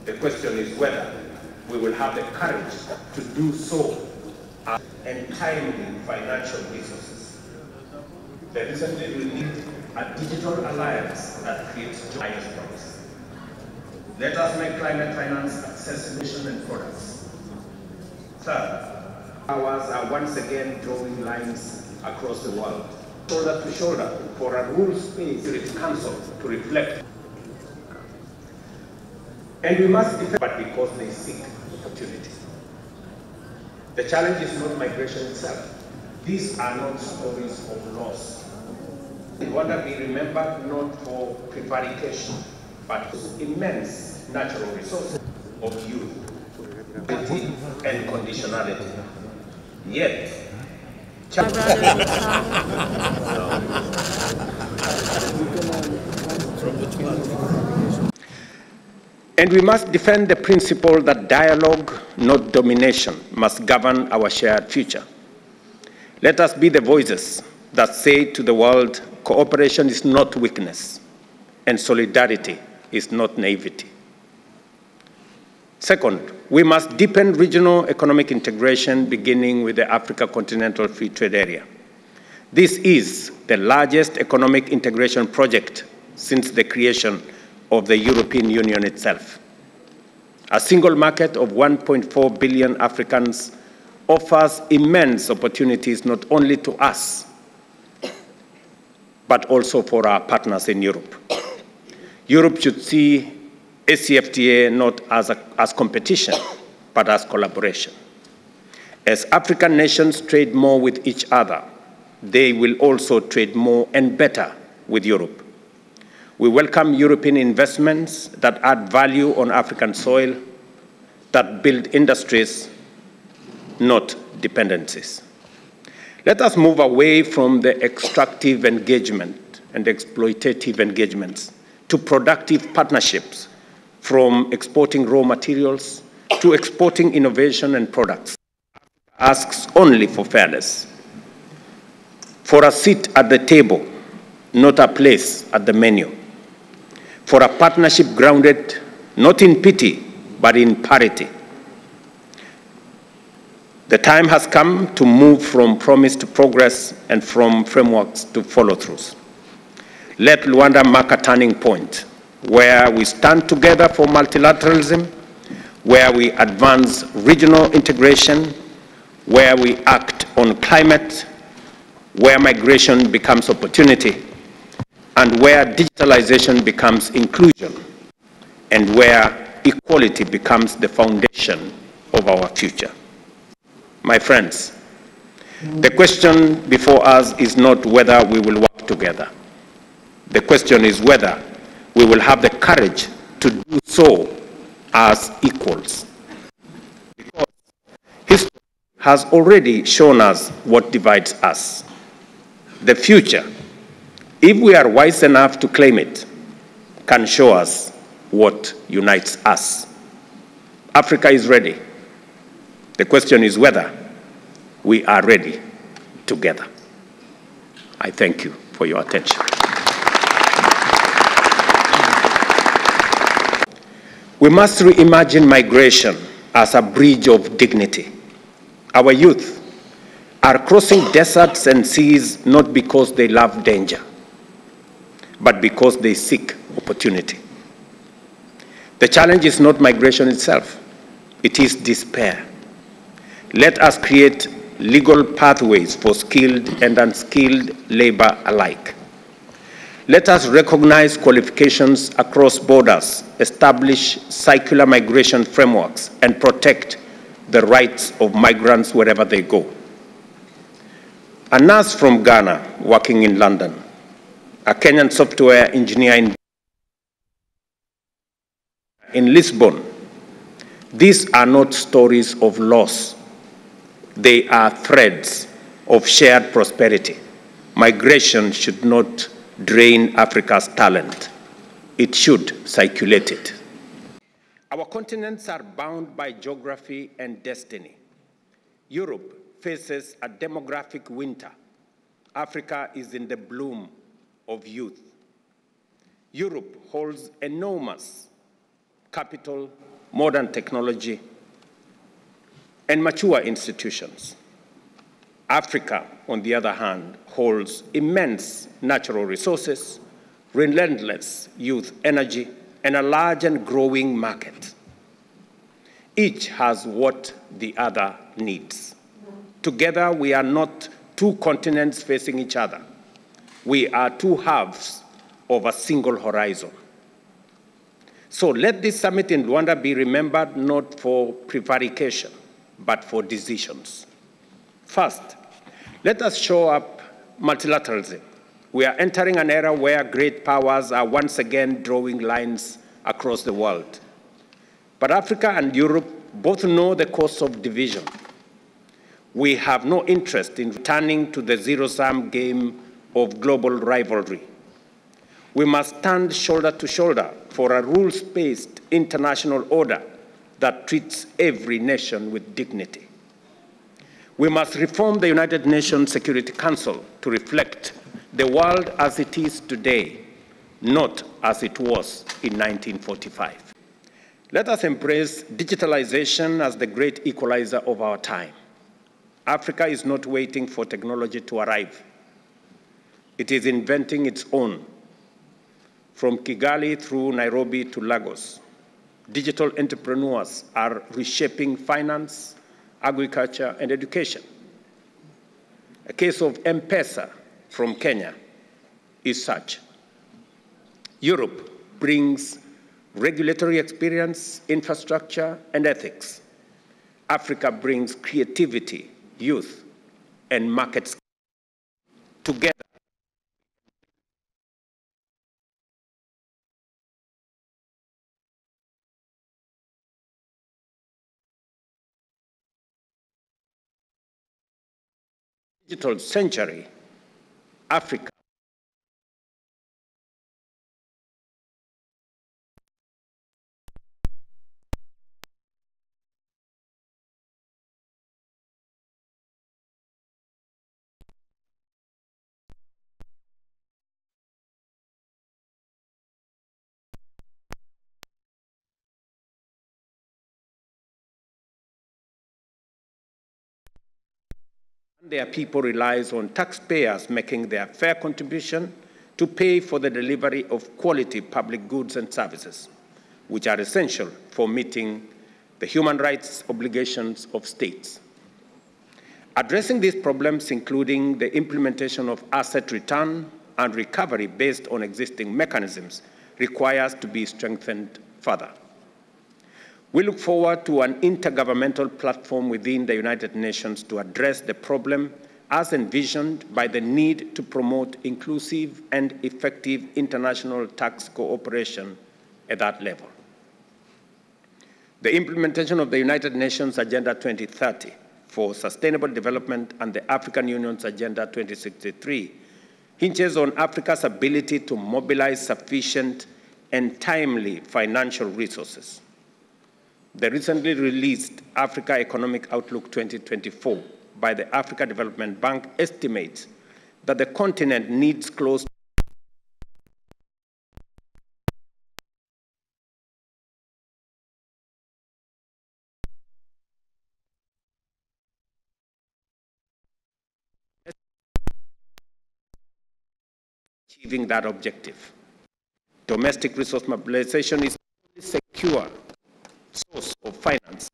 The question is whether we will have the courage to do so and timely financial resources. The recently we need a digital alliance that creates joint promise. Let us make climate finance accessible and products. Third, powers are once again drawing lines across the world, shoulder to shoulder, for a rules-based Security Council to reflect. And we must defend, but because they seek opportunity. The challenge is not migration itself. These are not stories of loss. Rwanda be remembered not for prevarication, but immense natural resources of youth, and conditionality. Yet, and we must defend the principle that dialogue, not domination, must govern our shared future. Let us be the voices that say to the world, cooperation is not weakness, and solidarity is not naivety. Second, we must deepen regional economic integration, beginning with the Africa Continental Free Trade Area. This is the largest economic integration project since the creation of the European Union itself. A single market of 1.4 billion Africans offers immense opportunities not only to us, but also for our partners in Europe. Europe should see ACFTA not as competition, but as collaboration. As African nations trade more with each other, they will also trade more and better with Europe. We welcome European investments that add value on African soil, that build industries, not dependencies. Let us move away from the extractive engagement and exploitative engagements to productive partnerships, from exporting raw materials to exporting innovation and products. Asks only for fairness, for a seat at the table, not a place at the menu, for a partnership grounded not in pity, but in parity. The time has come to move from promise to progress and from frameworks to follow-throughs. Let Luanda mark a turning point where we stand together for multilateralism, where we advance regional integration, where we act on climate, where migration becomes opportunity, and where digitalization becomes inclusion, and where equality becomes the foundation of our future. My friends, the question before us is not whether we will work together. The question is whether we will have the courage to do so as equals. Because history has already shown us what divides us. The future, if we are wise enough to claim it, can show us what unites us. Africa is ready. The question is whether we are ready together. I thank you for your attention. We must reimagine migration as a bridge of dignity. Our youth are crossing deserts and seas not because they love danger, but because they seek opportunity. The challenge is not migration itself, it is despair. Let us create legal pathways for skilled and unskilled labor alike. Let us recognize qualifications across borders, establish circular migration frameworks, and protect the rights of migrants wherever they go. A nurse from Ghana working in London, a Kenyan software engineer in Lisbon. These are not stories of loss. They are threads of shared prosperity. Migration should not drain Africa's talent. It should circulate it. Our continents are bound by geography and destiny. Europe faces a demographic winter. Africa is in the bloom of youth. Europe holds enormous capital, modern technology, and mature institutions. Africa, on the other hand, holds immense natural resources, relentless youth energy, and a large and growing market. Each has what the other needs. Together, we are not two continents facing each other. We are two halves of a single horizon. So let this summit in Luanda be remembered not for prevarication, but for decisions. First, let us show up multilateralism. We are entering an era where great powers are once again drawing lines across the world. But Africa and Europe both know the cost of division. We have no interest in returning to the zero-sum game of global rivalry. We must stand shoulder to shoulder for a rules-based international order that treats every nation with dignity. We must reform the United Nations Security Council to reflect the world as it is today, not as it was in 1945. Let us embrace digitalization as the great equalizer of our time. Africa is not waiting for technology to arrive. It is inventing its own. From Kigali through Nairobi to Lagos, digital entrepreneurs are reshaping finance, agriculture, and education. A case of M-Pesa from Kenya is such. Europe brings regulatory experience, infrastructure, and ethics. Africa brings creativity, youth, and markets together. Digital century, Africa their people relies on taxpayers making their fair contribution to pay for the delivery of quality public goods and services, which are essential for meeting the human rights obligations of states. Addressing these problems, including the implementation of asset return and recovery based on existing mechanisms, requires to be strengthened further. We look forward to an intergovernmental platform within the United Nations to address the problem as envisioned by the need to promote inclusive and effective international tax cooperation at that level. The implementation of the United Nations Agenda 2030 for Sustainable Development and the African Union's Agenda 2063 hinges on Africa's ability to mobilize sufficient and timely financial resources. The recently released Africa Economic Outlook 2024 by the Africa Development Bank estimates that the continent needs close to achieving that objective. Domestic resource mobilization is the only secure source of finance